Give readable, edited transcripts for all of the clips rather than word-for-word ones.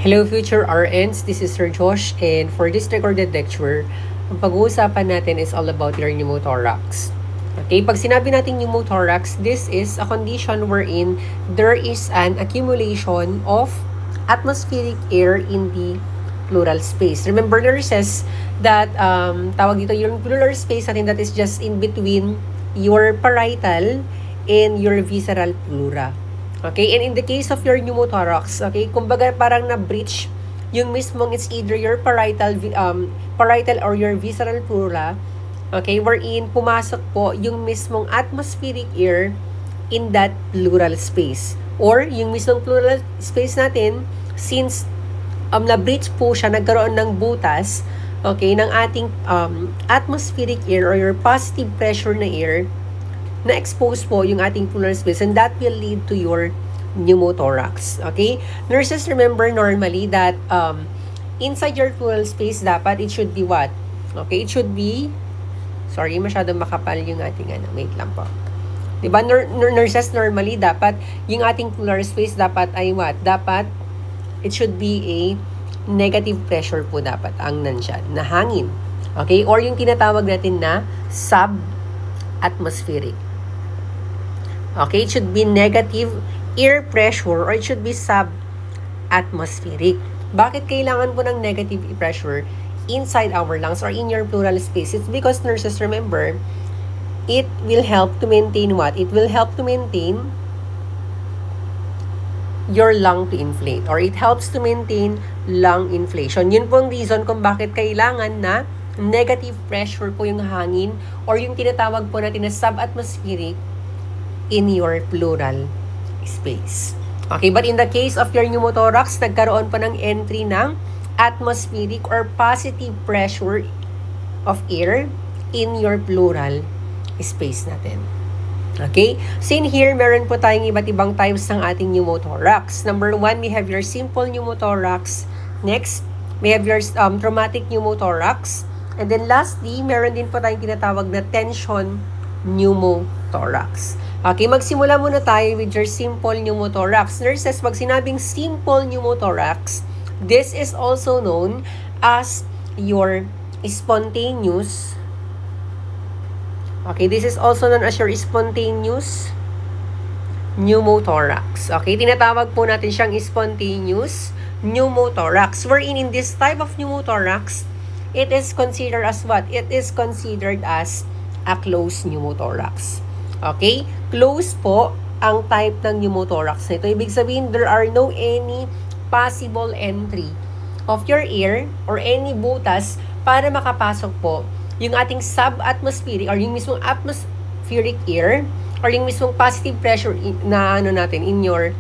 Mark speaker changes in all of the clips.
Speaker 1: Hello future RNs, this is Sir Josh, and for this recorded lecture, ang pag-uusapan natin is all about your pneumothorax. Okay, pag sinabi natin pneumothorax, this is a condition wherein there is an accumulation of atmospheric air in the pleural space. Remember, nurses, that tawag dito yung pleural space natin that is just in between your parietal and your visceral pleura. Okay, and in the case of your pneumothorax, okay, kumbaga parang na-breach yung mismong, it's either your parietal or your visceral pleura, okay, wherein pumasok po yung mismong atmospheric air in that pleural space. Or yung mismong pleural space natin, since na-breach po siya, nagkaroon ng butas, okay, ng ating atmospheric air or your positive pressure na air, na-expose po yung ating pleural space, and that will lead to your pneumothorax. Okay? Nurses, remember normally that inside your pleural space, dapat it should be what? Okay? It should be, sorry, masyadong makapal yung ating wait lang po. Diba, nurses, normally, dapat yung ating pleural space, dapat ay what? Dapat, it should be a negative pressure po dapat ang nandyan, na hangin. Okay? Or yung tinatawag natin na sub-atmospheric. Okay, it should be negative air pressure or it should be sub-atmospheric. Bakit kailangan po ng negative pressure inside our lungs or in your pleural space? It's because, nurses, remember, it will help to maintain what? It will help to maintain your lung to inflate, or it helps to maintain lung inflation. Yun po ang reason kung bakit kailangan na negative pressure po yung hangin or yung tinatawag po natin na sub-atmospheric in your pleural space. Okay, but in the case of your pneumothorax, nagkaroon pa ng entry ng atmospheric or positive pressure of air in your pleural space natin. Okay, so in here, meron po tayong iba't ibang types ng ating pneumothorax. Number 1, we have your simple pneumothorax. Next, we have your traumatic pneumothorax. And then lastly, meron din po tayong tinatawag na tension pneumothorax. Okay, magsimula muna tayo with your simple pneumothorax. Nurses, pag sinabing simple pneumothorax, this is also known as your spontaneous. Okay, this is also known as your spontaneous pneumothorax. Okay, tinatawag po natin siyang spontaneous pneumothorax. Wherein in this type of pneumothorax, it is considered as what? It is considered as a closed pneumothorax. Okay? Close po ang type ng pneumothorax nito. Ibig sabihin, there are no any possible entry of your air or any butas para makapasok po yung ating sub-atmospheric or yung mismong atmospheric air or yung mismong positive pressure na natin in your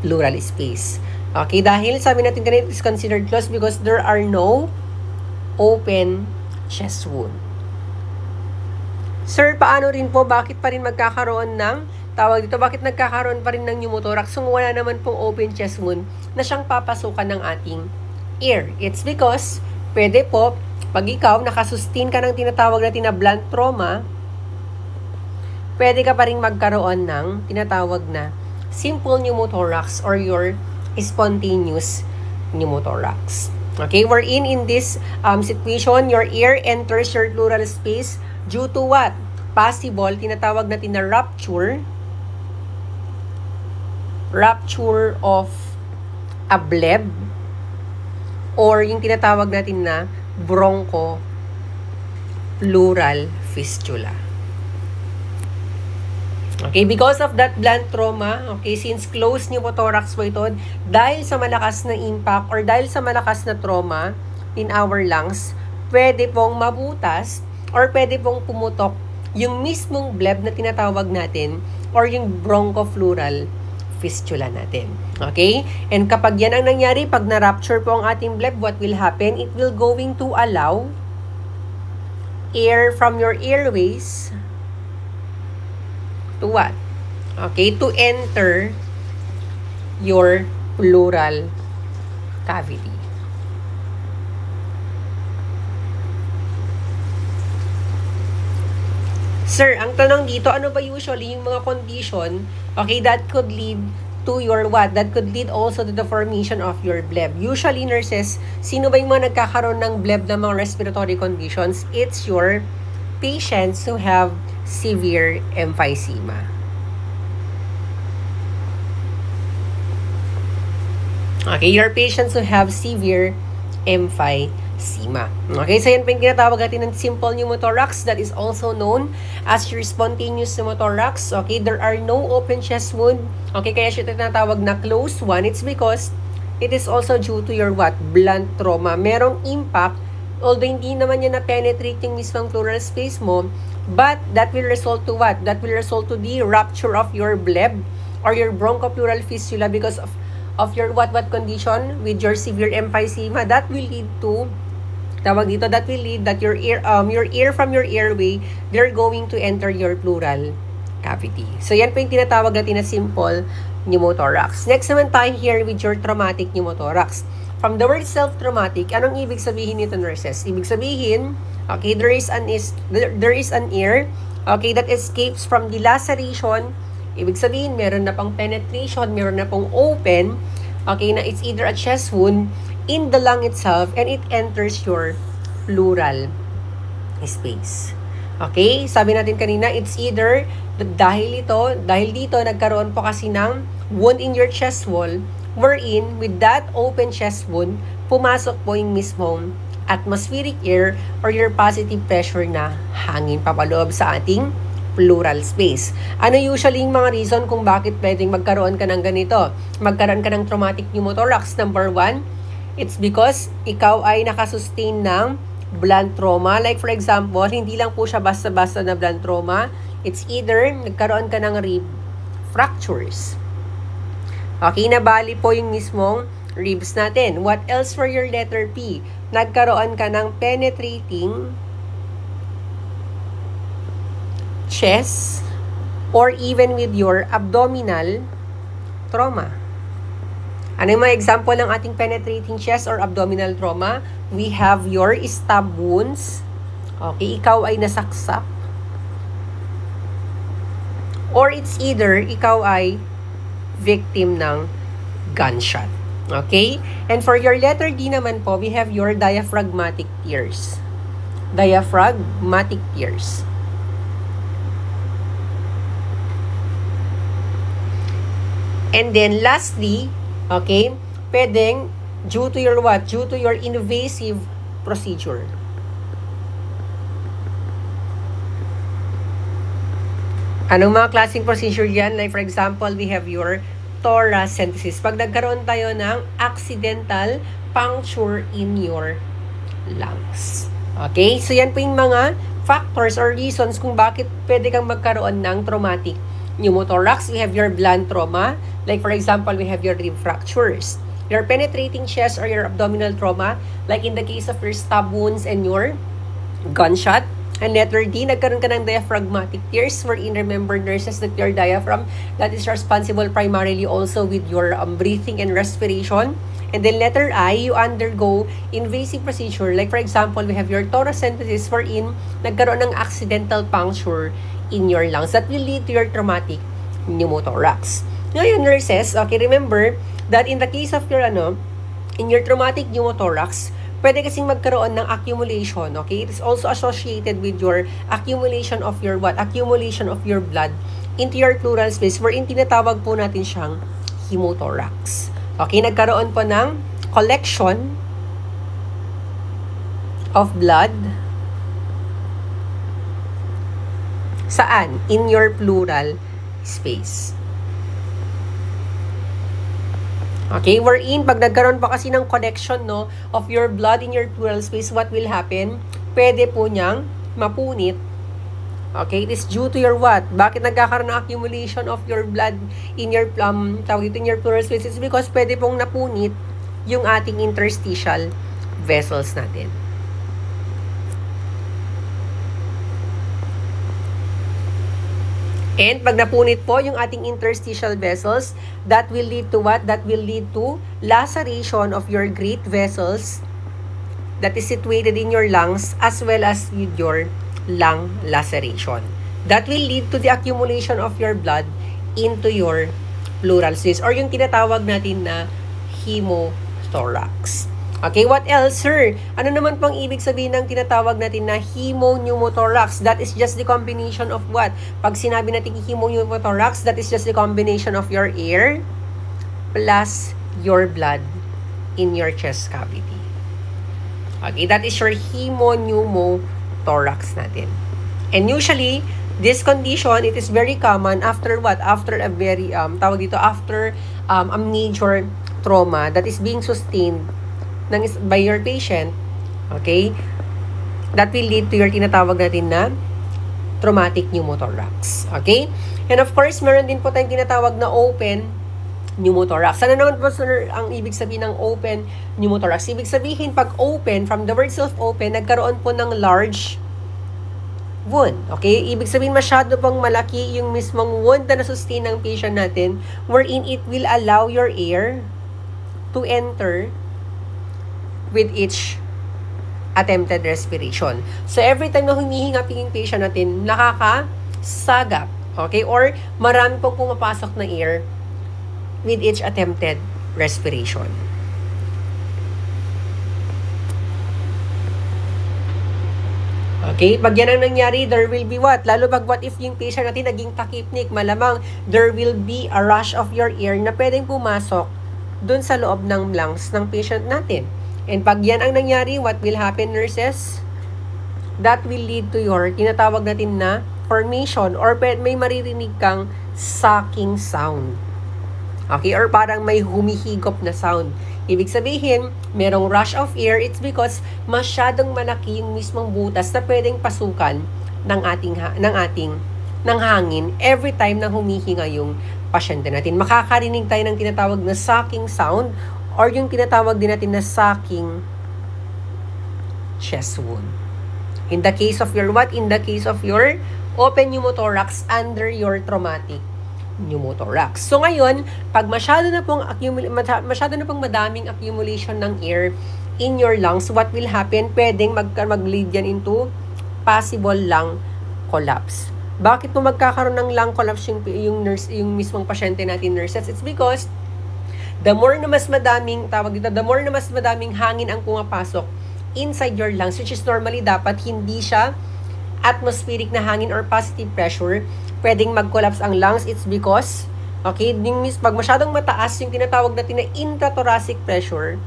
Speaker 1: pleural space. Okay? Dahil sabi natin kanina, it is considered closed because there are no open chest wound. Sir, paano rin po, bakit pa rin magkakaroon ng, tawag dito, bakit nagkakaroon pa rin ng pneumothorax kung wala naman pong open chest wound na siyang papasukan ng ating air? It's because, pwede po, pag ikaw nakasustain ka ng tinatawag natin na blunt trauma, pwede ka pa rin magkaroon ng tinatawag na simple pneumothorax or your spontaneous pneumothorax. Okay, wherein in this situation, your air enters your pleural space due to what? Possible, tinatawag natin na rupture of a bleb or yung tinatawag natin na bronchopleural fistula. Okay, because of that blunt trauma, okay, since closed pneumothorax po ito, dahil sa malakas na impact or dahil sa malakas na trauma in our lungs, pwede pong mabutas or pwede pong pumutok yung mismong bleb na tinatawag natin or yung bronchopleural fistula natin. Okay? And kapag yan ang nangyari, pag na-rupture po ang ating bleb, what will happen? It will going to allow air from your airways to what? Okay? To enter your pleural cavity. Sir, ang tanong dito, ano ba usually yung mga condition, okay, that could lead to your what? That could lead also to the formation of your bleb. Usually, nurses, sino ba yung mga nagkakaroon ng bleb ng mga respiratory conditions? It's your patients who have severe emphysema. Okay, your patients who have severe emphysema. Okay, so yan pa yung tinatawag natin ng simple pneumothorax that is also known as your spontaneous pneumothorax. Okay, there are no open chest wound. Okay, kaya siya tinatawag na closed one. It's because it is also due to your what? Blunt trauma. Merong impact, although hindi naman yan na-penetrate yung mismong pleural space mo, but that will result to what? That will result to the rupture of your bleb or your bronchopleural fistula because of your what condition with your severe emphysema. That will lead to that will lead that your air from your airway, they're going to enter your pleural cavity. So yan po yung tinatawag natin na simple pneumothorax. Next naman tayo here with your traumatic pneumothorax. From the word self-traumatic, anong ibig sabihin nito, nurses? Ibig sabihin, okay, there is an air, okay, that escapes from the laceration. Ibig sabihin, meron na pang penetration, meron na pong open, okay, na it's either a chest wound in the lung itself and it enters your pleural space. Okay, sabi natin kanina, it's either dahil dito nagkaroon po kasi ng wound in your chest wall, wherein with that open chest wound, pumasok po yung mismong atmospheric air or your positive pressure na hangin papaloob sa ating pleural space. Ano usually yung mga reason kung bakit pwedeng magkaroon ka ng ganito? Magkaroon ka ng traumatic pneumothorax. Number 1, it's because ikaw ay nakasustain ng blunt trauma. Like for example, hindi lang po siya basta-basta na blunt trauma. It's either nagkaroon ka ng rib fractures. Okay, nabali po yung mismong ribs natin. What else for your letter P? Nagkaroon ka ng penetrating chest or even with your abdominal trauma. Ano yung mga example ng ating penetrating chest or abdominal trauma? We have your stab wounds. Okay, ikaw ay nasaksak. Or it's either ikaw ay victim ng gunshot. Okay? And for your letter D naman po, we have your diaphragmatic tears. Diaphragmatic tears. And then lastly, okay, pwedeng due to your what? Due to your invasive procedure. Anong mga klaseng procedure yan? Like for example, we have your thoracentesis. Pag nagkaroon tayo ng accidental puncture in your lungs. Okay? So yan po yung mga factors or reasons kung bakit pwede kang magkaroon ng traumatic pneumothorax. We have your blunt trauma. Like for example, we have your rib fractures. Your penetrating chest or your abdominal trauma. Like in the case of your stab wounds and your gunshot. And letter D, nagkaroon ka ng diaphragmatic tears, wherein remember nurses that your diaphragm, that is responsible primarily also with your breathing and respiration. And then letter I, you undergo invasive procedure. Like for example, we have your thoracentesis, wherein nagkaroon ng accidental puncture in your lungs. That will lead to your traumatic pneumothorax. Ngayon nurses, okay, remember that in the case of your in your traumatic pneumothorax, pwede kasing magkaroon ng accumulation, okay? It is also associated with your accumulation of your what? Accumulation of your blood into your pleural space, wherein tinatawag po natin siyang hemothorax. Okay, nagkaroon po ng collection of blood. Saan? In your pleural space. Okay, wherein pag nagkaroon pa kasi ng connection of your blood in your pleural space, what will happen? Pwede po niyang mapunit. Okay, it is due to your what? Bakit nagkakaroon ng accumulation of your blood in your in your pleural space? It's because pwede pong napunit yung ating interstitial vessels natin. And pag napunit po yung ating interstitial vessels, that will lead to what? That will lead to laceration of your great vessels that is situated in your lungs as well as with your lung laceration. That will lead to the accumulation of your blood into your pleural cyst or yung tinatawag natin na hemothorax. Okay, what else, sir? Ano naman pang ibig sabihin ng tinatawag natin na hemopneumothorax? That is just the combination of what? Pag sinabi natin hemopneumothorax, that is just the combination of your air plus your blood in your chest cavity. Okay, that is your hemopneumothorax natin. And usually, this condition, it is very common after what? After a very, after a major trauma that is being sustained by your patient, okay, that will lead to your tinatawag natin na traumatic pneumothorax, okay? And of course, meron din po tayong tinatawag na open pneumothorax. Ano naman po, sir, ang ibig sabihin ng open pneumothorax? Ibig sabihin, pag open, from the word self-open, nagkaroon po ng large wound, okay? Ibig sabihin, masyado pang malaki yung mismong wound na nasustain ng patient natin, wherein it will allow your air to enter with each attempted respiration. So, every time na humihinga yung patient natin, nakakasagap, okay? Or marami pong pumapasok na air with each attempted respiration. Okay? Pag yan ang nangyari, there will be what? Lalo pag what if yung patient natin naging takipnik, malamang there will be a rush of your air na pwedeng pumasok dun sa loob ng lungs ng patient natin. And pag yan ang nangyari, what will happen, nurses? That will lead to your tinatawag natin na formation or may maririnig kang sucking sound. Okay? Or parang may humihigop na sound. Ibig sabihin, merong rush of air, it's because masyadong malaki yung mismong butas na pwedeng pasukan ng hangin every time na humihinga yung pasyente natin. Makakarinig tayo ng tinatawag na sucking sound or yung tinatawag din natin na sucking chest wound. In the case of your what? In the case of your open pneumothorax under your traumatic pneumothorax. So ngayon, pag masyado na pong madaming accumulation ng air in your lungs, what will happen? Pwedeng mag-lead yan into possible lung collapse. Bakit po magkakaroon ng lung collapse yung mismong pasyente natin, nurses? It's because the more na mas madaming hangin ang pumapasok inside your lungs, which is normally dapat hindi siya atmospheric na hangin or positive pressure, pwedeng mag-collapse ang lungs. It's because, okay, pag masyadong mataas yung tinatawag natin na intrathoracic pressure,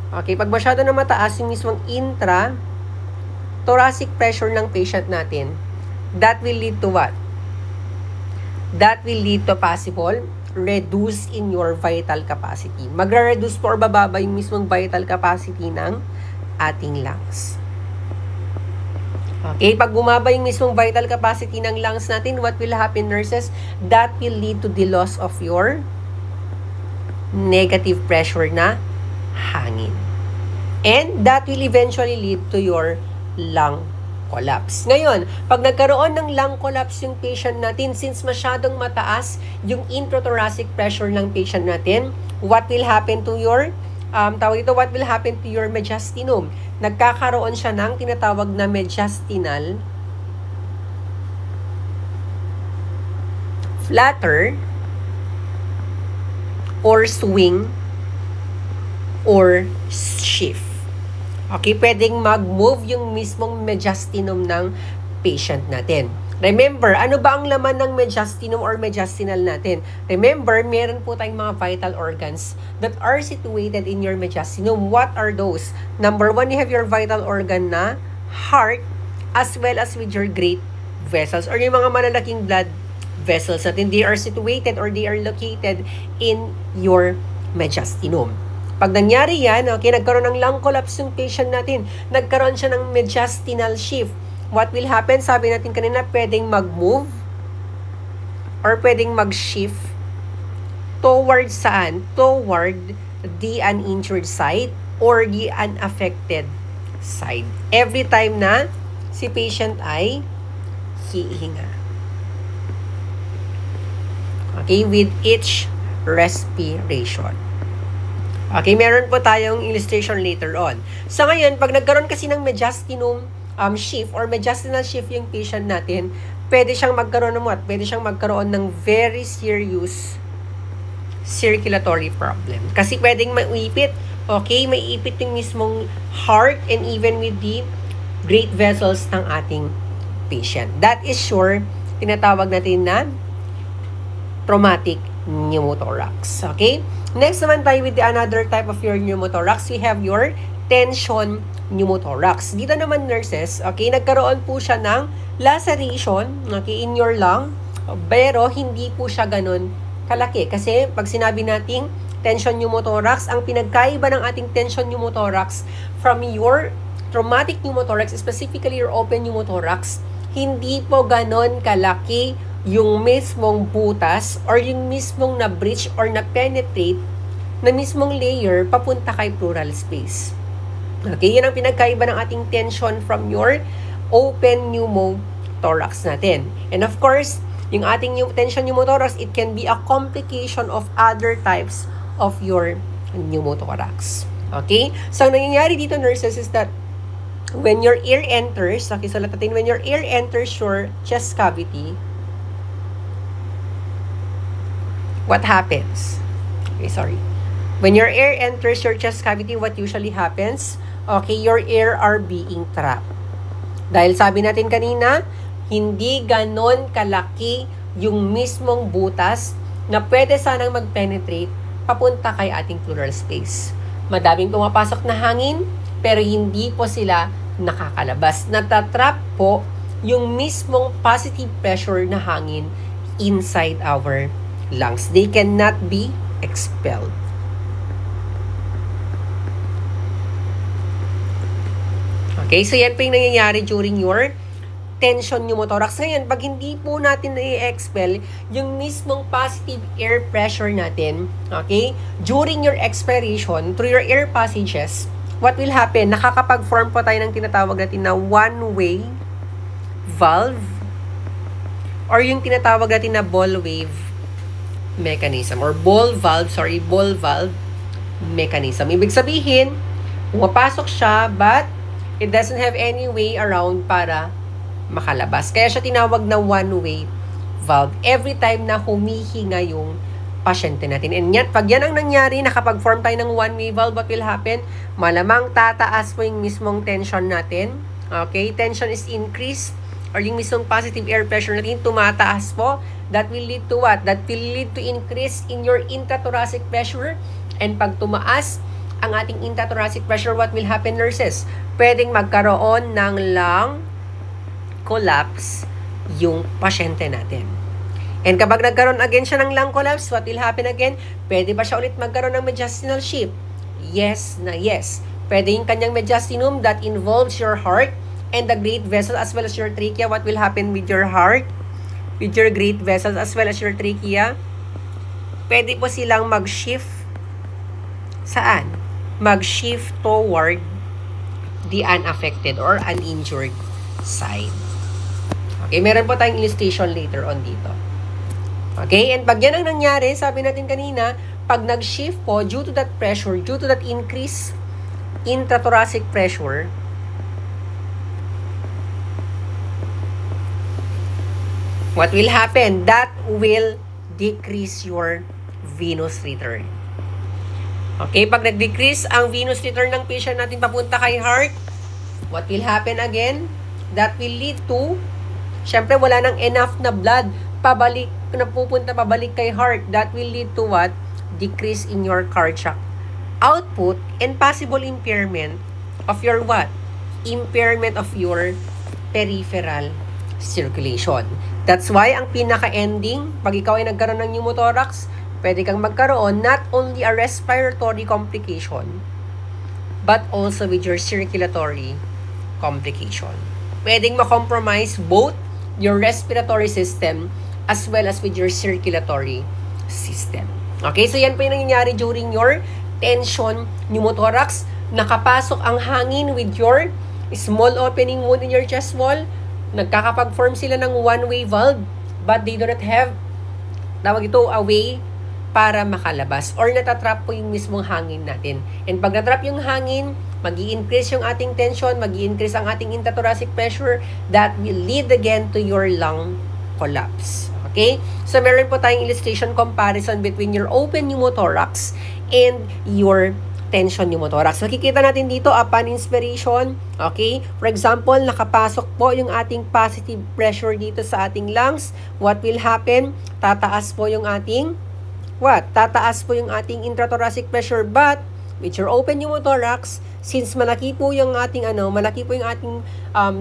Speaker 1: okay, pag masyado na mataas yung mismong intrathoracic pressure ng patient natin, that will lead to what? That will lead to possible reduce in your vital capacity. Magre-reduce po or bababa yung mismong vital capacity ng ating lungs. Okay, pag bumaba yung mismong vital capacity ng lungs natin, what will happen, nurses? That will lead to the loss of your negative pressure na hangin. And that will eventually lead to your lung collapse. Ngayon, pag nagkaroon ng lung collapse yung patient natin, since masyadong mataas yung intrathoracic pressure ng patient natin, what will happen to your what will happen to your mediastinum? Nagkakaroon siya ng tinatawag na mediastinal flutter or swing or shift. Okay, pwedeng mag-move yung mismong mediastinum ng patient natin. Remember, ano ba ang laman ng mediastinum or mediastinal natin? Remember, meron po tayong mga vital organs that are situated in your mediastinum. What are those? Number one, you have your vital organ na heart as well as with your great vessels or yung mga malalaking blood vessels natin. They are situated or they are located in your mediastinum. Pag nangyari yan, okay, nagkaroon ng lung collapse yung patient natin, nagkaroon siya ng mediastinal shift. What will happen? Sabi natin kanina, pwedeng mag-move or pwedeng mag-shift toward saan? Toward the uninjured side or the unaffected side. Every time na si patient ay hihinga. Okay, with each respiration. Okay, meron po tayong illustration later on. So ngayon, pag nagkaroon kasi ng mediastinum shift or mediastinal shift yung patient natin, pwede siyang magkaroon ng what? Pwede siyang magkaroon ng very serious circulatory problem. Kasi pwedeng maiipit, okay, maiipit yung mismong heart and even with the great vessels ng ating patient. That is sure, tinatawag natin na traumatic pneumothorax. Okay? Next naman tayo with the another type of your pneumothorax. We have your tension pneumothorax. Dito naman nurses, okay, nagkaroon po siya ng laceration, okay, in your lung, pero hindi po siya ganun kalaki. Kasi pag sinabi nating tension pneumothorax, ang pinagkaiba ng ating tension pneumothorax from your traumatic pneumothorax, specifically your open pneumothorax, hindi po ganon kalaki yung mismong butas or yung mismong na-breach or na-penetrate na mismong layer papunta kay pleural space. Okay, yun ang pinagkaiba ng ating tension from your open pneumothorax natin. And of course, yung ating tension pneumothorax, it can be a complication of other types of your pneumothorax. Okay? So, ang nangyayari dito, nurses, is that when your air enters, okay, so natin, when your air enters your chest cavity, what happens? Okay, sorry. When your air enters your chest cavity, what usually happens? Okay, your air are being trapped. Dahil sabi natin kanina, hindi ganon kalaki yung mismong butas na pwede sanang mag-penetrate papunta kay ating pleural space. Madaming pumapasok na hangin, pero hindi po sila nakakalabas. Natatrap po yung mismong positive pressure na hangin inside our lungs. They cannot be expelled. Okay, so yan po yung nangyayari during your tension pneumothorax. Ngayon, pag hindi po natin na-expel yung mismong positive air pressure natin, okay, during your expiration, through your air passages, what will happen? Nakakapag-form po tayo ng tinatawag natin na one-way valve or yung tinatawag natin na ball wave mechanism or ball valve mechanism. Ibig sabihin, pumapasok siya but it doesn't have any way around para makalabas. Kaya siya tinawag na one-way valve every time na humihinga yung pasyente natin. And yet, pag yan ang nangyari, nakapag-form tayo ng one-way valve, what will happen? Malamang tataas po yung mismong tension natin. Okay? Tension is increased or yung mismong positive air pressure natin tumataas po. That will lead to what? That will lead to increase in your intrathoracic pressure. And pag tumaas ang ating intrathoracic pressure, what will happen, nurses? Pwedeng magkaroon ng lung collapse yung pasyente natin. And kapag nagkaroon again siya ng lung collapse, what will happen again? Pwede ba siya ulit magkaroon ng mediastinal shift? Yes na yes. Pwede yung kanyang mediastinum that involves your heart and the great vessel as well as your trachea. What will happen with your heart? With your great vessels as well as your trachea? Pwede po silang mag-shift. Saan? Mag-shift toward the unaffected or uninjured side. Okay, meron po tayong illustration later on dito. Okay, and pag yan ang nangyari, sabi natin kanina, pag nag-shift po, due to that pressure, due to that increase intrathoracic pressure, what will happen? That will decrease your venous return. Okay, pag nag-decrease ang venous return ng patient natin papunta kay heart, what will happen again? That will lead to, syempre wala nang enough na blood pabalik, na pupunta pabalik kay heart. That will lead to what? Decrease in your cardiac output and possible impairment of your what? Impairment of your peripheral circulation. That's why ang pinaka-ending, pag ikaw ay nagkaroon ng pneumothorax, pwede kang magkaroon not only a respiratory complication, but also with your circulatory complication. Pwedeng ma-compromise both your respiratory system as well as with your circulatory system. Okay, so yan po yung nangyayari during your tension pneumothorax. Nakapasok ang hangin with your small opening wound in your chest wall. Nagkakapag-form sila ng one-way valve, but they do not have, tawag ito, a way para makalabas or natatrap po yung mismong hangin natin. And pag natrap yung hangin, mag-i-increase yung ating tension, mag-i-increase ang ating intrathoracic pressure, that will lead again to your lung collapse. Okay? So, meron po tayong illustration comparison between your open pneumothorax and your tension pneumothorax. Nakikita natin dito upon inspiration, okay? For example, nakapasok po yung ating positive pressure dito sa ating lungs. What will happen? Tataas po yung ating Tataas po yung ating intrathoracic pressure, but with your open pneumothorax, since malaki po yung ating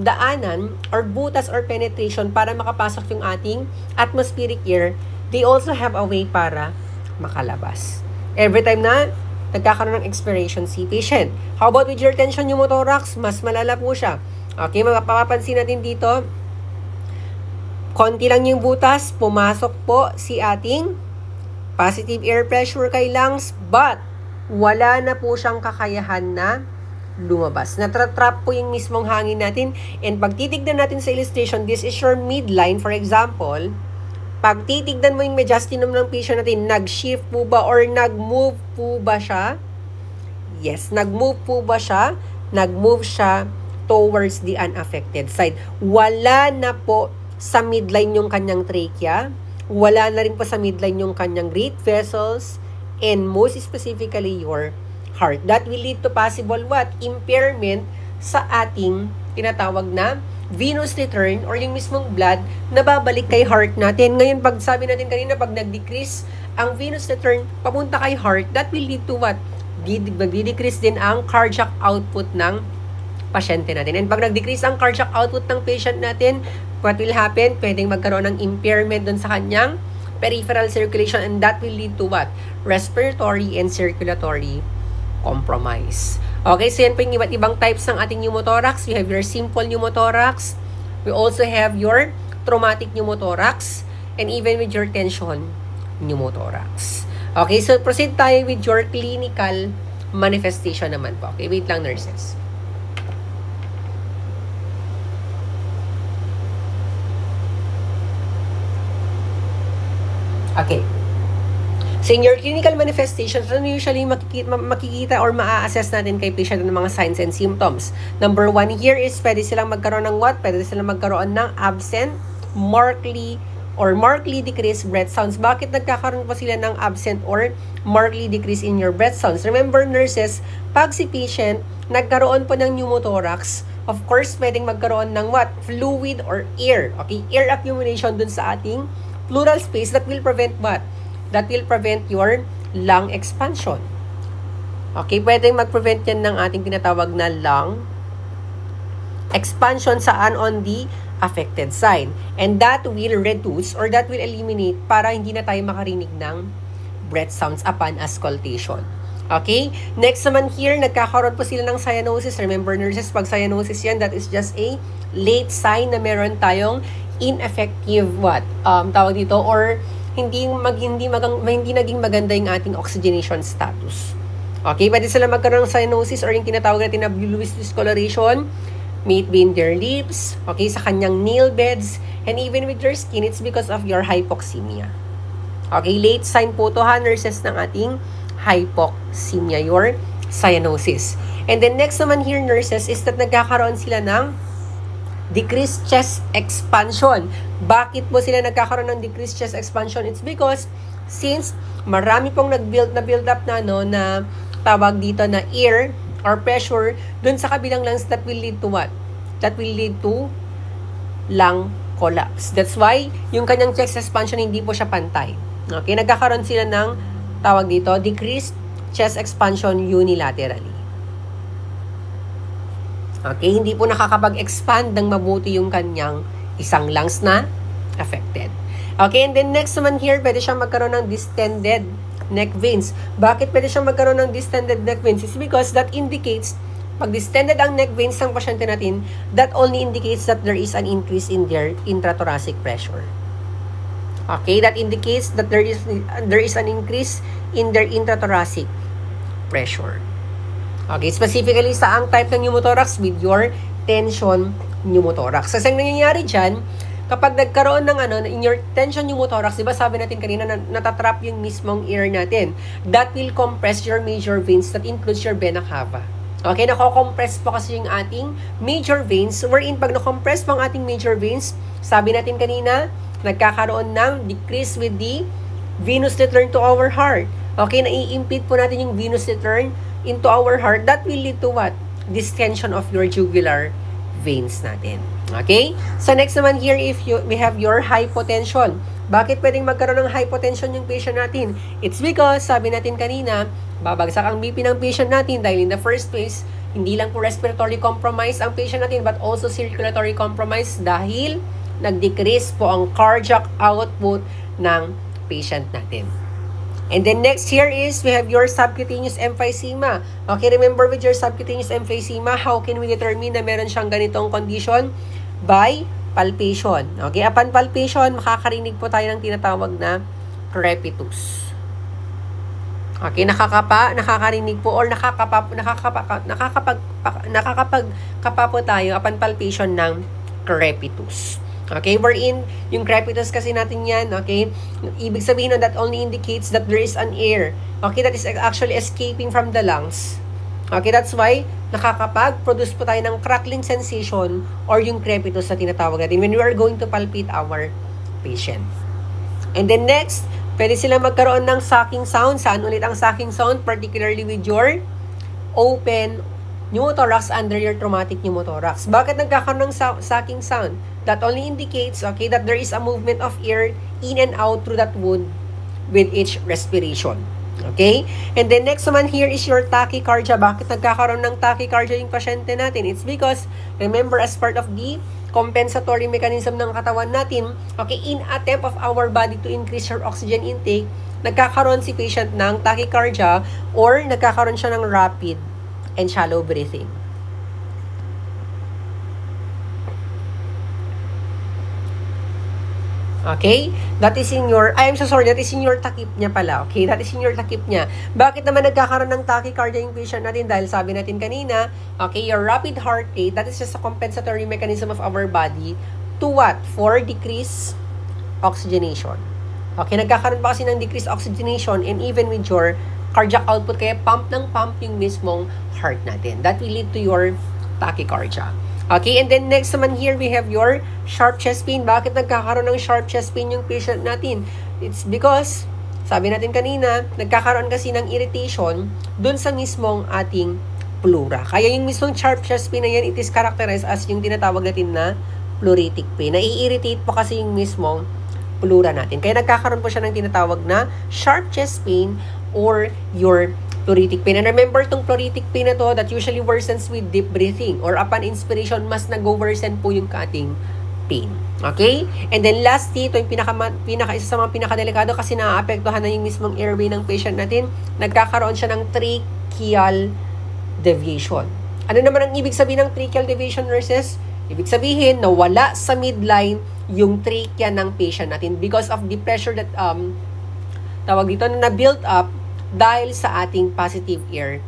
Speaker 1: daanan or butas or penetration para makapasok yung ating atmospheric air, they also have a way para makalabas. Every time na nagkakaroon ng expiration si patient. How about with your tension pneumothorax? Mas malala po siya. Okay, mapapansin natin dito, konti lang yung butas, pumasok po si ating positive air pressure kay lungs, but wala na po siyang kakayahan na lumabas. Natratrap po yung mismong hangin natin. And pag titignan natin sa illustration, this is your midline. For example, pag titignan mo yung mediastinum ng patient natin, nag-shift po ba or nag-move po ba siya? Yes, nag-move po ba siya? Nag-move siya towards the unaffected side. Wala na po sa midline yung kanyang trachea. Wala na rin po sa midline yung kanyang great vessels, and most specifically your heart. That will lead to possible impairment sa ating tinatawag na venous return or yung mismong blood na babalik kay heart natin. Ngayon, pag sabi natin kanina, pag nag-decrease ang venous return papunta kay heart, that will lead to Nag-decrease din ang cardiac output ng pasyente natin. And pag nag-decrease ang cardiac output ng patient natin, what will happen? Pwedeng magkaroon ng impairment dun sa kanyang peripheral circulation, and that will lead to respiratory and circulatory compromise. Okay, so yan po yung iba't ibang types ng ating pneumothorax. We have your simple pneumothorax. We also have your traumatic pneumothorax, and even with your tension pneumothorax. Okay, so proceed tayo with your clinical manifestation naman po. Okay, wait lang, nurses. Okay. So, in your clinical manifestations, ano usually makikita or maa-assess natin kay patient ng mga signs and symptoms? Number one here is pwede silang magkaroon ng Pwede silang magkaroon ng absent, markedly decreased breath sounds. Bakit nagkakaroon po sila ng absent or markedly decrease in your breath sounds? Remember, nurses, pag si patient nagkaroon po ng pneumothorax, of course, pwedeng magkaroon ng fluid or air. Okay? Air accumulation dun sa ating pleural space that will prevent That will prevent your lung expansion. Okay, pwedeng mag-prevent yan ng ating tinatawag na lung expansion saan on the affected side. And that will reduce or that will eliminate para hindi na tayo makarinig ng breath sounds upon auscultation. Okay? Next naman here, nagkakaroon po sila ng cyanosis. Remember, nurses, pag cyanosis yan, that is just a late sign na meron tayong ineffective tawag dito, or hindi naging maganda yung ating oxygenation status. Okay, pwede sila magkaroon ng cyanosis or yung tinatawag natin na bluish discoloration, may it be in their lips, okay, sa kanyang nail beds, and even with their skin, it's because of your hypoxemia. Okay, late sign po to, nurses, ng ating hypoxemia, your cyanosis. And then next naman here, nurses, is that nagkakaroon sila ng decreased chest expansion. Bakit po sila nagkakaroon ng decreased chest expansion? It's because since marami pong build up na na tawag dito na air or pressure dun sa kabilang lungs, that will lead to That will lead to lung collapse. That's why yung kanyang chest expansion hindi po siya pantay. Okay, nagkakaroon sila ng tawag dito decreased chest expansion unilaterally. Okay, hindi po nakakapag-expand ng mabuti yung kanyang isang lungs na affected. Okay, and then next naman here, pwede siyang magkaroon ng distended neck veins. Bakit pwede siyang magkaroon ng distended neck veins? It's because that indicates, pag distended ang neck veins ng pasyente natin, that only indicates that there is an increase in their intrathoracic pressure. Okay, that indicates that there is an increase in their intrathoracic pressure. Okay, specifically sa ang type ng pneumothorax with your tension pneumothorax. Kasi ang nangyayari dyan, kapag nagkaroon ng in your tension pneumothorax, diba sabi natin kanina na natatrap yung mismong air natin. That will compress your major veins, that includes your vena cava. Okay, nako-compress po kasi yung ating major veins, wherein pag na-compress po ang ating major veins, sabi natin kanina, nagkakaroon ng decrease with the venous return to our heart. Okay, nai-impede po natin yung venous return into our heart. That will lead to what? Distension of your jugular veins natin. Okay? So next naman here, we have your hypotension. Bakit pwedeng magkaroon ng hypotension yung patient natin? It's because, sabi natin kanina, babagsak ang BP ng patient natin dahil in the first place, hindi lang po respiratory compromise ang patient natin but also circulatory compromise dahil nag-decrease po ang cardiac output ng patient natin. And then next here is, we have your subcutaneous emphysema. Okay, remember with your subcutaneous emphysema, how can we determine na meron siyang ganitong condition? By palpation. Okay, upon palpation, makakarinig po tayo ng tinatawag na crepitus. Okay, nakakarinig po or nakakapagkapa po tayo upon palpation ng crepitus. Okay, wherein yung crepitus kasi natin yan, okay, ibig sabihin na that only indicates that there is an air, okay, that is actually escaping from the lungs. Okay, that's why nakakapag-produce po tayo ng crackling sensation or yung crepitus na tinatawag natin when we are going to palpate our patient. And then next, pwede silang magkaroon ng sucking sound. Saan ulit ang sucking sound? Particularly with your open pneumothorax under your traumatic pneumothorax. Bakit nagkakaroon ng sucking sound? That only indicates, okay, that there is a movement of air in and out through that wound with each respiration. Okay? And then next naman here is your tachycardia. Bakit nagkakaroon ng tachycardia yung pasyente natin? It's because, remember, as part of the compensatory mechanism ng katawan natin, okay, in attempt of our body to increase your oxygen intake, nagkakaroon si patient ng tachycardia or nagkakaroon siya ng rapid and shallow breathing. Okay? That is in your, that is in your takip niya pala. Okay? That is in your takip niya. Bakit naman nagkakaroon ng tachycardia yung patient natin? Dahil sabi natin kanina, okay, your rapid heart rate, that is just a compensatory mechanism of our body to what? For decreased oxygenation. Okay? Nagkakaroon pa kasi ng decreased oxygenation and even with your cardiac output, kaya pump ng pump yung mismong heart natin. That will lead to your tachycardia. Okay, and then next naman here, we have your sharp chest pain. Bakit nagkakaroon ng sharp chest pain yung patient natin? It's because, sabi natin kanina, nagkakaroon kasi ng irritation dun sa mismong ating pleura. Kaya yung mismong sharp chest pain na yan, it is characterized as yung tinatawag natin na pleuritic pain. Nai-irritate po kasi yung mismong pleura natin. Kaya nagkakaroon po siya ng tinatawag na sharp chest pain or your pleuritic pain. And remember, itong pleuritic pain na to, that usually worsens with deep breathing or upon inspiration, mas nag-worsen po yung ating pain. Okay? And then lastly, ito yung isa sa mga pinakadelikado kasi naaapektuhan na yung mismong airway ng patient natin. Nagkakaroon siya ng tracheal deviation. Ano naman ang ibig sabihin ng tracheal deviation, nurses? Ibig sabihin na wala sa midline yung trachea ng patient natin because of the pressure that tawag dito na built up dahil sa ating positive air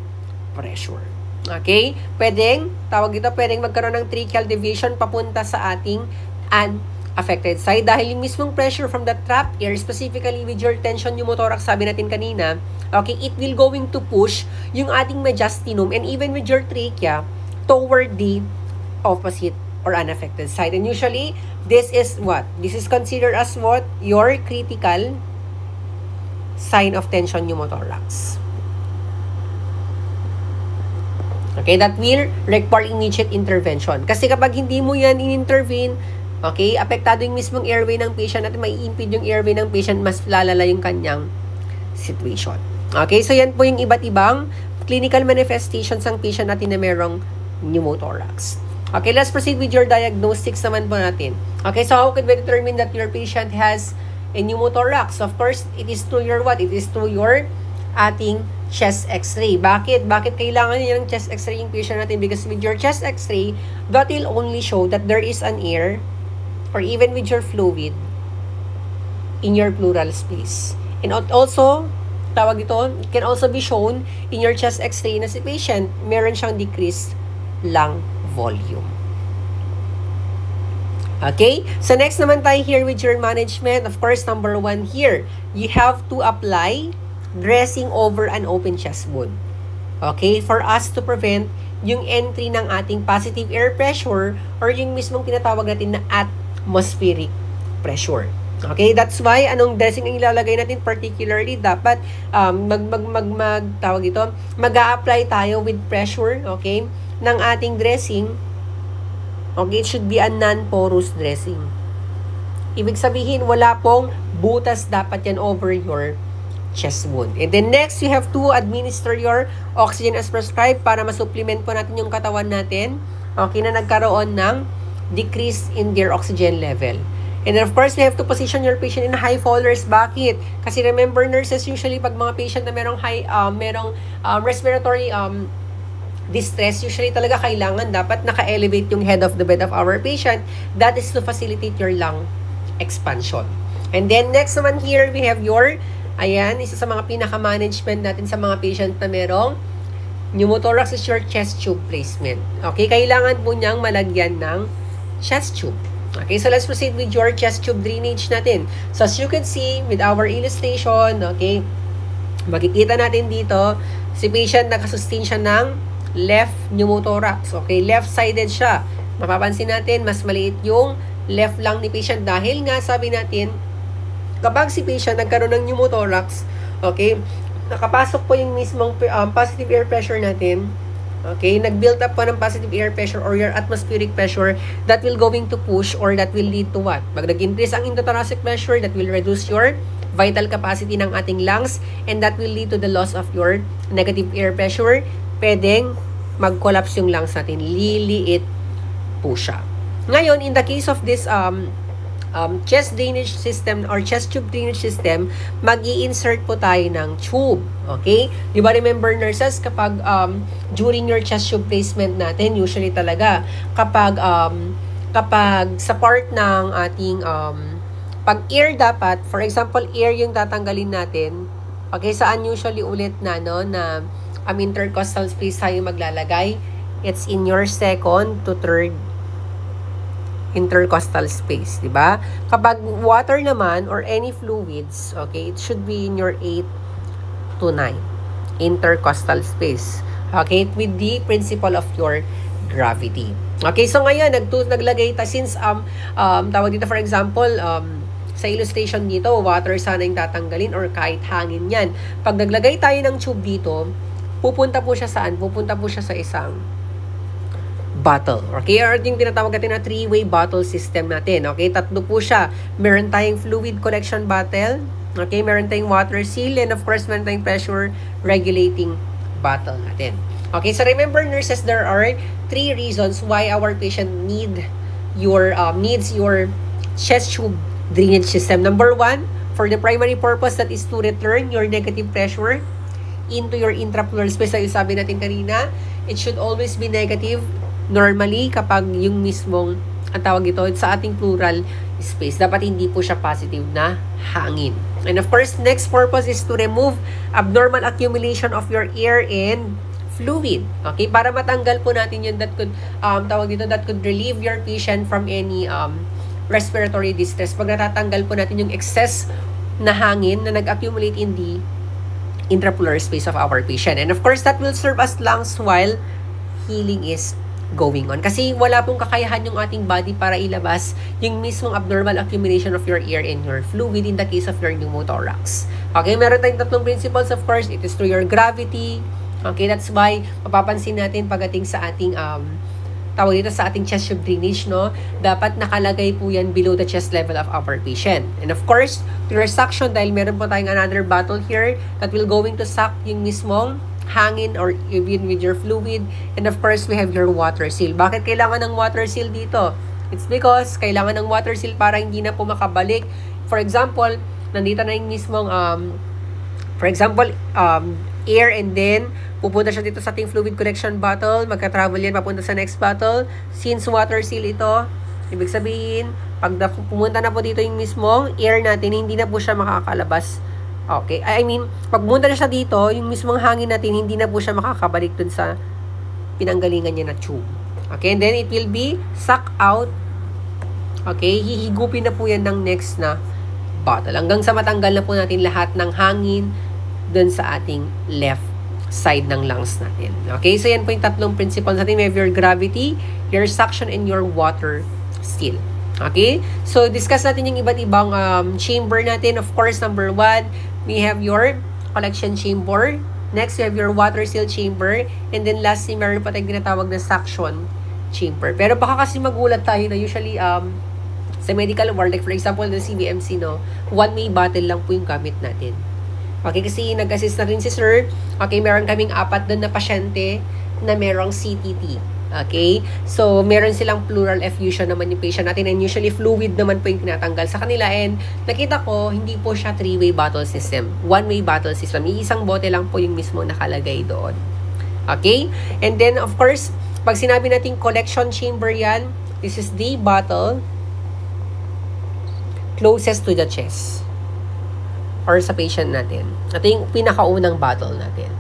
Speaker 1: pressure. Okay? Pwedeng magkaroon ng tracheal deviation papunta sa ating unaffected side dahil yung mismong pressure from the trapped air, specifically with your tension pneumothorax, sabi natin kanina, okay, it will going to push yung ating mediastinum and even with your trachea toward the opposite or unaffected side. And usually, this is what? This is considered as what? Your critical sign of tension pneumothorax. Okay, that will require immediate intervention. Kasi kapag hindi mo yan in-intervene, okay, apektado yung mismong airway ng patient at may impede yung airway ng patient, mas lalala yung kanyang situation. Okay, so yan po yung iba't ibang clinical manifestations ng patient natin na merong pneumothorax. Okay, let's proceed with your diagnostics naman po natin. Okay, so how can we determine that your patient has a pneumothorax? Of course, it is through your what? It is through your ating chest x-ray. Bakit? Bakit kailangan niya ng chest x-ray yung patient natin? Because with your chest x-ray, that will only show that there is an air or even with your fluid in your pleural space. And also, tawag ito, it can also be shown in your chest x-ray na si patient, meron siyang decreased lung volume. Okay? So, next naman tayo here with your management. Of course, number 1 here, you have to apply dressing over an open chest wound. Okay? For us to prevent yung entry ng ating positive air pressure or yung mismong tinatawag natin na atmospheric pressure. Okay, that's why anong dressing ang ilalagay natin, particularly dapat mag-a-apply tayo with pressure, okay, ng ating dressing. Okay, it should be a non-porous dressing. Ibig sabihin, wala pong butas dapat yan over your chest wound. And then next, you have to administer your oxygen as prescribed para masupplement po natin yung katawan natin, okay, na nagkaroon ng decrease in their oxygen level. And then of course, we have to position your patient in high fallers. Bakit? Kasi remember, nurses, usually pag mga patient na merong respiratory distress, usually talaga kailangan dapat naka-elevate yung head of the bed of our patient. That is to facilitate your lung expansion. And then next naman here, we have your, ayan, isa sa mga pinaka-management natin sa mga patient na merong pneumothorax is your chest tube placement. Okay, kailangan po niyang malagyan ng chest tube. Okay, so let's proceed with your chest tube drainage natin. So as you can see with our illustration, okay, makikita natin dito, si patient nakasustain siya ng left pneumothorax. Okay, left-sided siya. Mapapansin natin, mas maliit yung left lung ni patient dahil nga sabi natin, kapag si patient nagkaroon ng pneumothorax, okay, nakapasok po yung mismong positive air pressure natin. Okay, nag-build up po ng positive air pressure or your atmospheric pressure that will going to push or that will lead to what? Pag nag-increase ang endothoracic pressure, that will reduce your vital capacity ng ating lungs and that will lead to the loss of your negative air pressure. Pwedeng mag-collapse yung lungs natin. Liliit po siya. Ngayon, in the case of this chest drainage system or chest tube drainage system, mag-i-insert po tayo ng tube. Okay? Di ba remember nurses, kapag during your chest tube placement natin, usually talaga, kapag sa part ng ating pag air dapat, for example, air yung tatanggalin natin, okay, saan usually ulit na, no, na intercostal space tayo maglalagay? It's in your second to third intercostal space, di ba? Kapag water naman or any fluids, okay, it should be in your 8 to 9 intercostal space. Okay, with the principle of your gravity. Okay, so ngayon naglagay ta since tawag dito for example, sa illustration dito, water sana yung tatanggalin or kahit hangin yan. Pag naglagay tayo ng tube dito, pupunta po siya saan? Pupunta po siya sa isang bottle. Okay, or yung tinatawag natin na three-way bottle system natin. Okay, tatlo po siya. Meron tayong fluid collection bottle. Okay, meron tayong water seal. And of course, meron tayong pressure regulating bottle natin. Okay, so remember nurses, there are 3 reasons why our patient needs your chest tube drainage system. Number 1, for the primary purpose, that is to return your negative pressure into your intrapleural space. Ay, sabi natin kanina, it should always be negative normally kapag yung mismong, ang tawag ito, sa ating pleural space. Dapat hindi po siya positive na hangin. And of course, next purpose is to remove abnormal accumulation of your air and fluid. Okay? Para matanggal po natin yun, that could, tawag dito, that could relieve your patient from any respiratory distress. Pag natatanggal po natin yung excess na hangin na nag-accumulate in the intrapleural space of our patient. And of course, that will serve as lungs while healing is going on. Kasi wala pong kakayahan yung ating body para ilabas yung mismong abnormal accumulation of your air and your fluid in the case of your pneumothorax. Okay, meron tayong tatlong principles, of course. It is through your gravity. Okay, that's why mapapansin natin pagdating sa ating tawag dito sa ating chest tube drainage, no? Dapat nakalagay po yan below the chest level of our patient. And of course, through your suction, dahil meron po tayong another bottle here that will going to suck yung mismong hangin or even with your fluid. And of course, we have your water seal. Bakit kailangan ng water seal dito? It's because kailangan ng water seal para hindi na po makabalik. For example, nandito na yung mismong air and then pupunta siya dito sa ating fluid collection bottle. Magka-travel yan papunta sa next bottle. Since water seal ito, ibig sabihin, pag pumunta na po dito yung mismong air natin, hindi na po siya makakalabas. Okay, I mean, pag pumunta na siya dito, yung mismong hangin natin, hindi na po siya makakabalik dun sa pinanggalingan niya na tube. Okay, and then it will be sucked out. Okay, hihigupin na po yan ng next na bottle. Hanggang sa matanggal na po natin lahat ng hangin dun sa ating left side ng lungs natin. Okay, so yan po yung tatlong principles natin. We have your gravity, your suction, and your water seal. Okay? So, discuss natin yung iba't ibang chamber natin. Of course, number 1, we have your collection chamber. Next, we have your water seal chamber. And then, lastly, meron pa tayong tinatawag na suction chamber. Pero baka kasi magulat tayo na usually, sa medical world, like for example, the CBMC, no, one-way bottle lang po yung gamit natin. Okay, kasi nag-assist na rin si Sir. Okay, meron kaming 4 doon na pasyente na merong CTT. Okay? So, meron silang pleural effusion naman yung patient natin and usually fluid naman po yung tinatanggal sa kanila and nakita ko, hindi po siya 3-way bottle system. One-way bottle system. Iisang bote lang po yung mismo nakalagay doon. Okay? And then, of course, pag sinabi natin collection chamber yan, this is the bottle closest to the chest or sa patient natin. Ito yung pinakaunang bottle natin.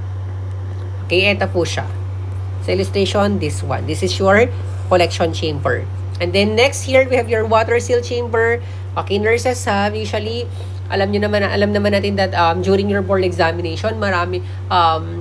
Speaker 1: Okay? Ito po siya. Sa illustration, this one. This is your collection chamber. And then next here, we have your water seal chamber. Okay, nurses have usually, alam naman natin that during your board examination, marami,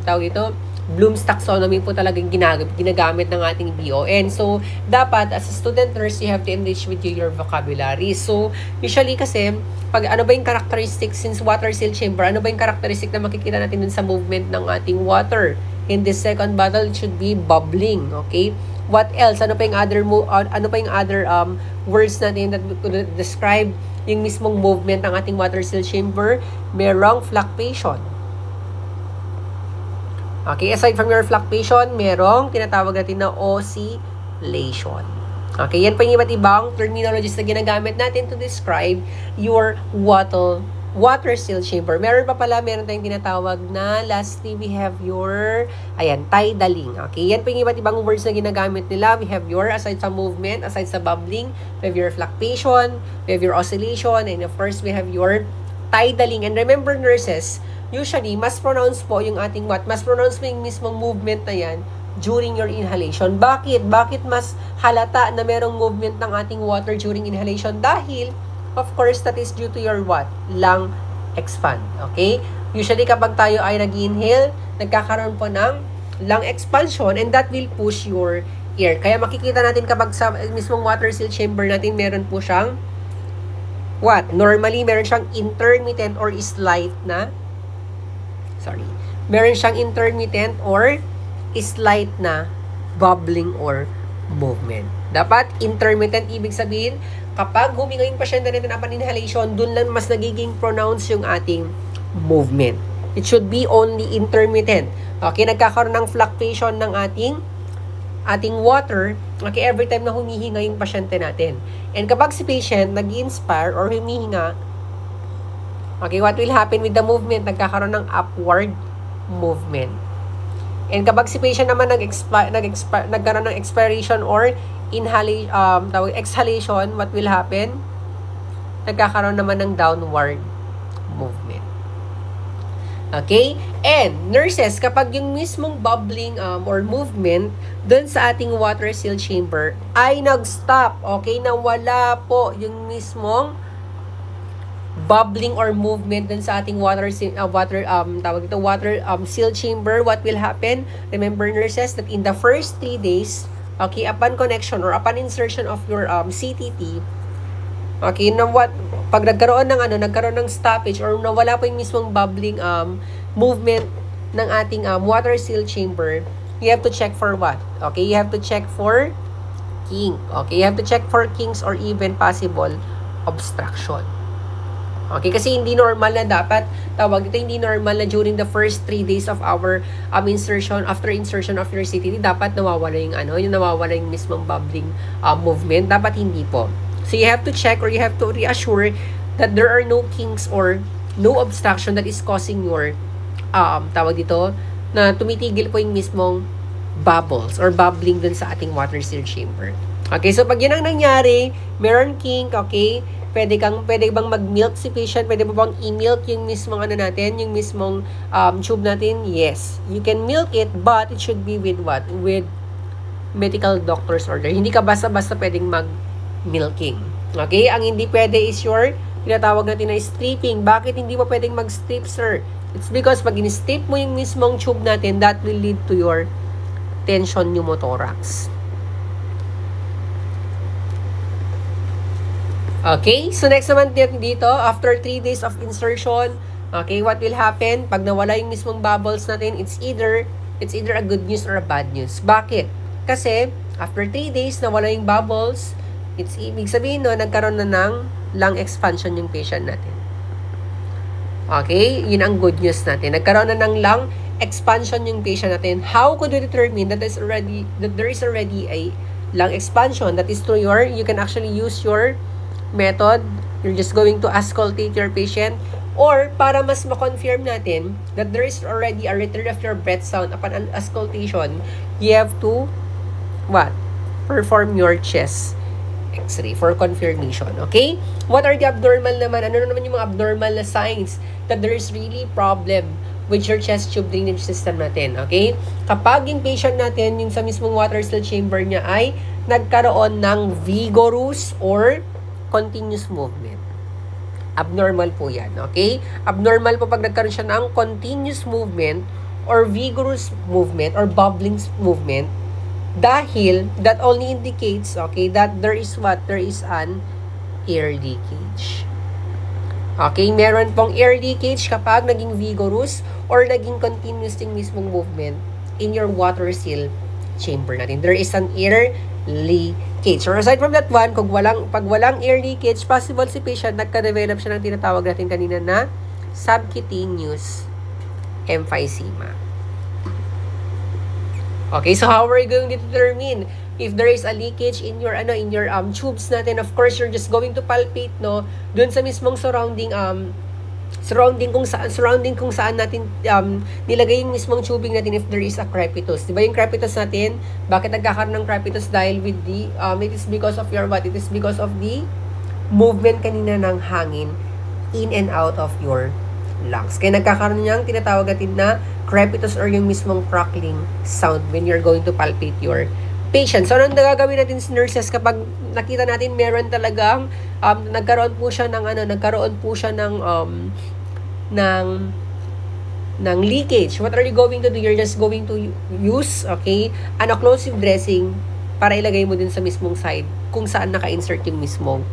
Speaker 1: tawag ito, Bloom's taxonomy po talagang ginagamit ng ating BON. So, dapat, as a student nurse, you have to enrich with your vocabulary. So, usually kasi, pag ano ba yung characteristic, since water seal chamber, ano ba yung characteristic na makikita natin dun sa movement ng ating water? In this second bottle, it should be bubbling, okay? What else? Ano pa yung other words natin that could describe yung mismong movement ng ating water seal chamber? Merong fluctuation. Okay, aside from your fluctuation, merong tinatawag natin na oscillation. Okay, yan pa yung iba't ibang terminologies na ginagamit natin to describe your water seal chamber. Meron tayong tinatawag na, lastly, we have your, tidalling. Okay, yan pa yung iba't ibang words na ginagamit nila. We have your, aside sa movement, aside sa bubbling, we have your fluctuation, we have your oscillation, and of course, we have your tidalling. And remember, nurses, usually, mas pronounce po yung ating mas pronounce mo yung mismong movement na yan during your inhalation. Bakit? Bakit mas halata na merong movement ng ating water during inhalation? Dahil, of course, that is due to your what? Lung expand. Okay? Usually, kapag tayo ay nag-inhale, nagkakaroon po ng lung expansion and that will push your air. Kaya makikita natin kapag sa mismong water seal chamber natin, meron po siyang what? Normally, meron siyang intermittent or slight na meron siyang intermittent or slight na bubbling or movement. Dapat intermittent, ibig sabihin, kapag huminga yung pasyente natin upon inhalation, dun lang mas nagiging pronounced yung ating movement. It should be only intermittent. Okay, nagkakaroon ng fluctuation ng ating water, okay, every time na humihinga yung pasyente natin. And kapag si patient nag-inspire or humihinga, okay, what will happen with the movement? Nagkakaroon ng upward movement. And kapag si patient naman nagkaroon ng expiration or exhalation, what will happen? Nagkakaroon naman ng downward movement. Okay? And, nurses, kapag yung mismong bubbling or movement dun sa ating water seal chamber ay nag-stop, okay, nawala po yung mismong bubbling or movement dun sa ating water seal chamber, what will happen? Remember, nurses, that in the first 3 days, okay, upon connection or upon insertion of your CTT, okay, pag nagkaroon ng stoppage or nawala po yung mismong bubbling movement ng ating water seal chamber, you have to check for what? Okay, you have to check for kink. Okay, you have to check for kinks or even possible obstruction. Okay, kasi hindi normal na hindi normal na during the first 3 days of our insertion, after insertion of your CTT, dapat nawawala yung mismong bubbling movement. Dapat hindi po. So, you have to check or you have to reassure that there are no kinks or no obstruction that is causing your, na tumitigil po yung mismong bubbles or bubbling dun sa ating water seal chamber. Okay, so pag yun ang nangyari, meron kink, okay, pwede bang mag-milk si patient? Pwede ba bang i-milk yung mismong yung mismong tube natin? Yes. You can milk it, but it should be with what? With medical doctor's order. Hindi ka basta-basta pwedeng mag-milking. Okay? Ang hindi pwede is your tinatawag natin na stripping. Bakit hindi mo pwedeng mag-strip, sir? It's because pag in-strip mo yung mismong tube natin, that will lead to your tension pneumothorax. Okay, so next naman dito, after 3 days of insertion, okay, what will happen? Pag nawala yung mismong bubbles natin, it's either a good news or a bad news. Bakit? Kasi, after 3 days, nawala yung bubbles, it's ibig sabihin no, nagkaroon na ng lung expansion yung patient natin. Okay, yun ang good news natin. Nagkaroon na ng lung expansion yung patient natin. How could we determine that there is already a lung expansion? That is through you can actually use your method. You're just going to auscultate your patient, or para mas ma-confirm natin that there is already a return of your breath sound upon an auscultation, you have to perform your chest X-ray for confirmation. Okay? What are the abnormal naman? Ano naman yung mga abnormal na signs that there is really problem with your chest tube drainage system natin? Okay? Kapag yung patient natin, yung sa mismong water still chamber niya ay nagkaroon ng vigorous or continuous movement. Abnormal po yan. Okay? Abnormal po pag nagkaroon siya ng continuous movement or vigorous movement or bubbling movement, dahil that only indicates, okay, that there is an air leakage. Okay, meron pong air leakage kapag naging vigorous or naging continuous yung mismong movement in your water seal chamber natin. There is an air leakage. Or aside from that one, pag walang air leakage, possible si patient nagka-develop siya ng tinatawag natin kanina na subcutaneous emphysema. Okay, so how are we going to determine if there is a leakage in your tubes natin? Of course, you're just going to palpate dun sa mismong surrounding kung saan natin nilagay yung mismong tubing natin if there is a crepitus. Diba yung crepitus natin? Bakit nagkakaroon ng crepitus? Dahil with the it is because of your what? It is because of the movement kanina ng hangin in and out of your lungs. Kaya nagkakaroon niyang tinatawag natin na crepitus or yung mismong crackling sound when you're going to palpate your patient. So, anong gagawin natin sa nurses kapag nakita natin meron talagang nagkaroon po siya ng leakage? What are you going to do? You're just going to use, okay, an occlusive dressing para ilagay mo din sa mismong side kung saan naka-insert yung mismong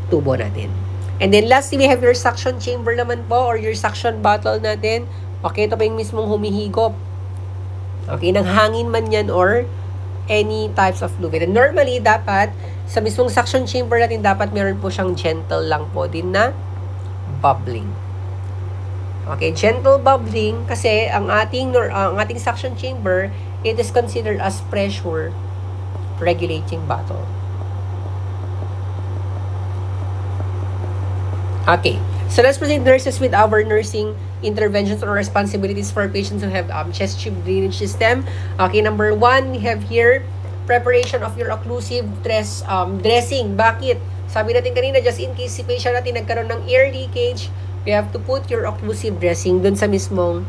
Speaker 1: tubo natin. And then lastly, we have your suction chamber naman po or your suction bottle natin. Okay, ito pa yung mismong humihigop. Okay, ng hangin man yan or any types of fluid. And normally, dapat sa mismong suction chamber natin, dapat meron po siyang gentle lang po din na bubbling. Okay, gentle bubbling kasi ang ating suction chamber, it is considered as pressure regulating bottle. Okay, so let's proceed, nurses, with our nursing interventions or responsibilities for patients who have chest tube drainage system. Okay, number 1, we have here preparation of your occlusive dressing. Bakit? Sabi natin kanina, just in case si patient natin nagkaroon ng air leakage, we have to put your occlusive dressing dun sa mismong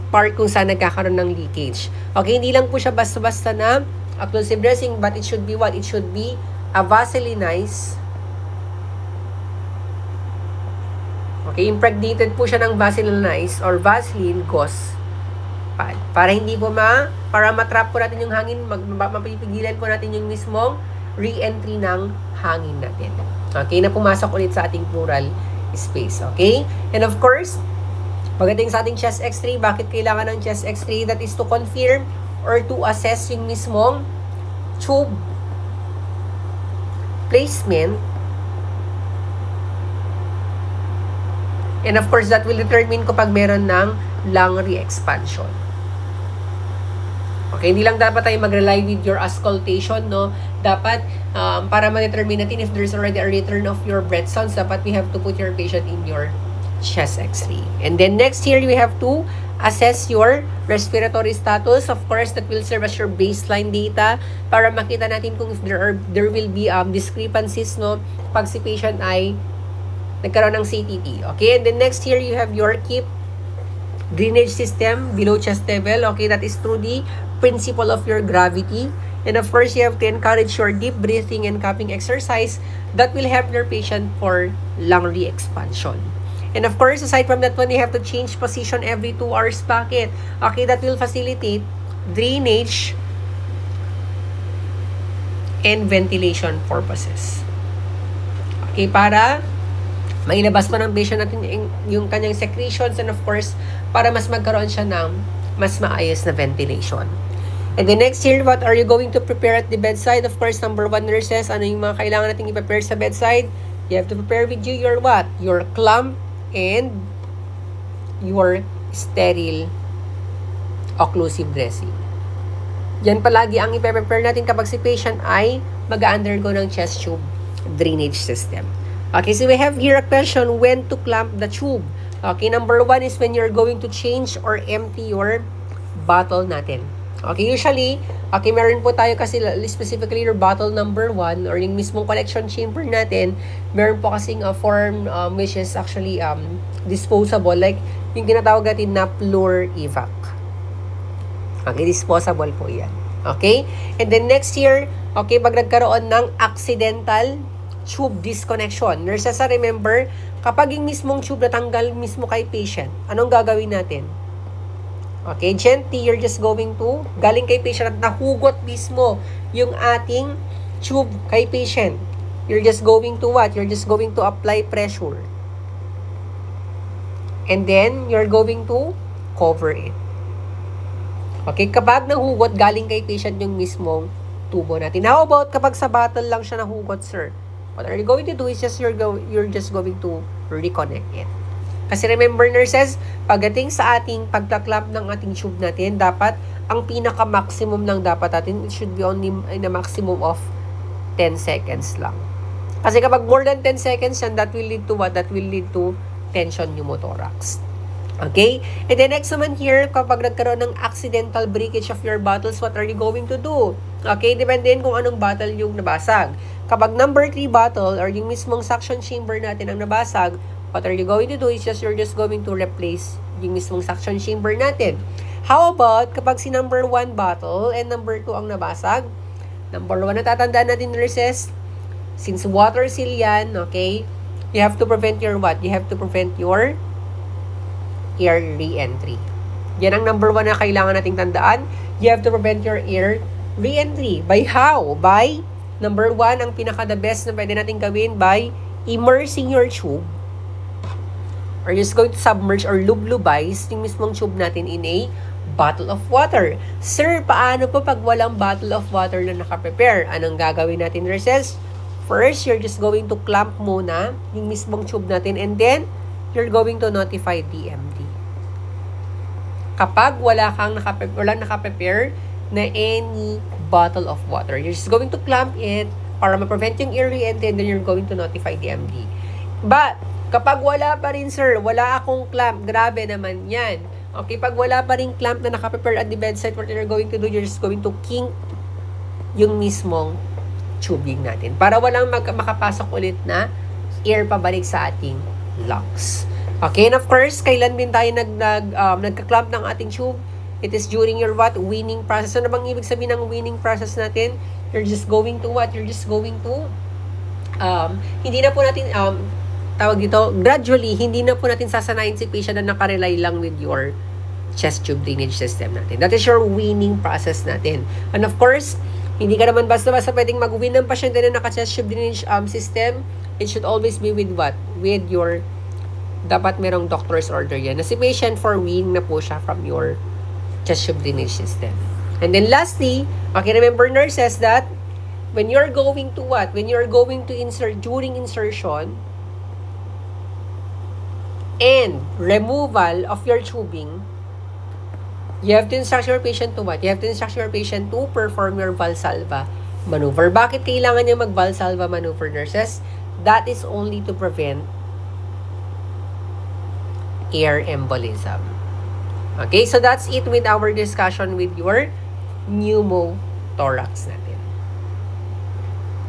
Speaker 1: part kung saan nagkakaroon ng leakage. Okay, hindi lang po siya basta-basta na occlusive dressing, but it should be what? It should be a vaselinized. Okay, impregnated po siya ng vaselinized or Vaseline gauze pad. Para hindi po para matrap po natin yung hangin, mapipigilan po natin yung mismong re-entry ng hangin natin. Okay, na pumasok ulit sa ating pleural space. Okay? And of course, pagdating sa ating chest x-ray, bakit kailangan ng chest x-ray? That is to confirm or to assess yung mismong tube placement. And of course, that will determine kapag meron ng lung re-expansion. Okay, hindi lang dapat tayo mag-rely with your auscultation, no? Dapat, para ma-determine natin if there's already a return of your breath sounds, dapat we have to put your patient in your chest x-ray. And then next here, we have to assess your respiratory status. Of course, that will serve as your baseline data para makita natin kung if there will be discrepancies, no? Pag si patient ay nagkaroon ng CTT. Okay, and then next here, you have your keep drainage system below chest level. Okay, that is through the principle of your gravity. And of course, you have to encourage your deep breathing and cupping exercise that will help your patient for lung re-expansion. And of course, aside from that one, you have to change position every 2 hours. Bakit? Okay, that will facilitate drainage and ventilation purposes. Okay, para mailabas pa ng patient natin yung kanyang secretions, and of course, para mas magkaroon siya ng mas maayos na ventilation. And the next here, what are you going to prepare at the bedside? Of course, number 1, nurses, ano yung mga kailangan natin i-prepare sa bedside? You have to prepare with you your what? Your clamp and your sterile occlusive dressing. Yan palagi ang i-prepare natin kapag si patient ay mag-undergo ng chest tube drainage system. Okay, so we have here a question, when to clamp the tube. Okay, number 1 is when you're going to change or empty your bottle natin. Okay, usually, okay, meron po tayo kasi specifically your bottle number 1 or yung mismong collection chamber natin, meron po kasing form which is actually disposable, like yung tinatawag natin na Plur Evac. Okay, disposable po yan. Okay? And then next here, okay, pag nagkaroon ng accidental tube disconnection. Nurses, remember, kapag yung mismong tube natanggal mismo kay patient, anong gagawin natin? Okay, gently, you're just going to, galing kay patient at nahugot mismo yung ating tube kay patient. You're just going to what? You're just going to apply pressure. And then, you're going to cover it. Okay, kapag nahugot, galing kay patient yung mismong tubo natin. How about kapag sa bottle lang siya nahugot, sir? What are you going to do is just you're just going to reconnect it. Kasi remember, nurses, pagdating sa ating pagta-clamp ng ating tube natin, dapat ang pinaka-maximum ng dapat natin, it should be only in a maximum of 10 seconds lang. Kasi kapag more than 10 seconds yan, that will lead to what? That will lead to tension pneumothorax. Okay? And then next naman here, kapag nagkaroon ng accidental breakage of your bottles, what are you going to do? Okay? Depende kung anong bottle yung nabasag. Kapag number 3 bottle or yung mismong suction chamber natin ang nabasag, what are you going to do is you're just going to replace yung mismong suction chamber natin. How about kapag si number 1 bottle and number 2 ang nabasag? Number 1, natatandaan natin, nurses, since water seal yan, okay, you have to prevent your what? You have to prevent your air re-entry. Yan ang number 1 na kailangan nating tandaan. You have to prevent your air re-entry. By how? By, number 1, ang pinaka-the best na pwede nating gawin by immersing your tube or just going to submerge or lublubize yung mismong tube natin in a bottle of water. Sir, paano po pag walang bottle of water na nakaprepare? Anong gagawin natin, nurses? First, you're just going to clamp muna yung mismong tube natin and then you're going to notify DMD. Kapag walang nakaprepare na any bottle of water, you're just going to clamp it para ma-prevent yung air re-entry and then you're going to notify DMD. But, kapag wala pa rin, sir, wala akong clamp, grabe naman yan. Okay, pag wala pa rin clamp na nakaprepare at the bedside, what you're going to do, you're just going to kink yung mismong tubing natin para walang makapasok ulit na air pabalik sa ating lungs. Okay, and of course, kailan din tayo nagka-clamp ng ating tube? It is during your what? Weaning process. Ano bang ibig sabihin ng weaning process natin? You're just going to what? You're just going to hindi na po natin tawag dito, gradually, hindi na po natin sasanayin si patient na nakarely lang with your chest tube drainage system natin. That is your weaning process natin. And of course, hindi ka naman basta-basta pwedeng mag-wean ng pasyente na naka-chest tube drainage system. It should always be with what? With your, dapat merong doctor's order yan. Na si patient for wean na po siya from your chest tube drainage system. And then lastly, okay, remember, nurses, that when you're going to what? When you're going to insert, during insertion, and removal of your tubing, you have to instruct your patient to what? You have to instruct your patient to perform your Valsalva maneuver. Bakit kailangan niya mag-Valsalva maneuver, nurses? That is only to prevent air embolism. Okay, so that's it with our discussion with your pneumothorax natin.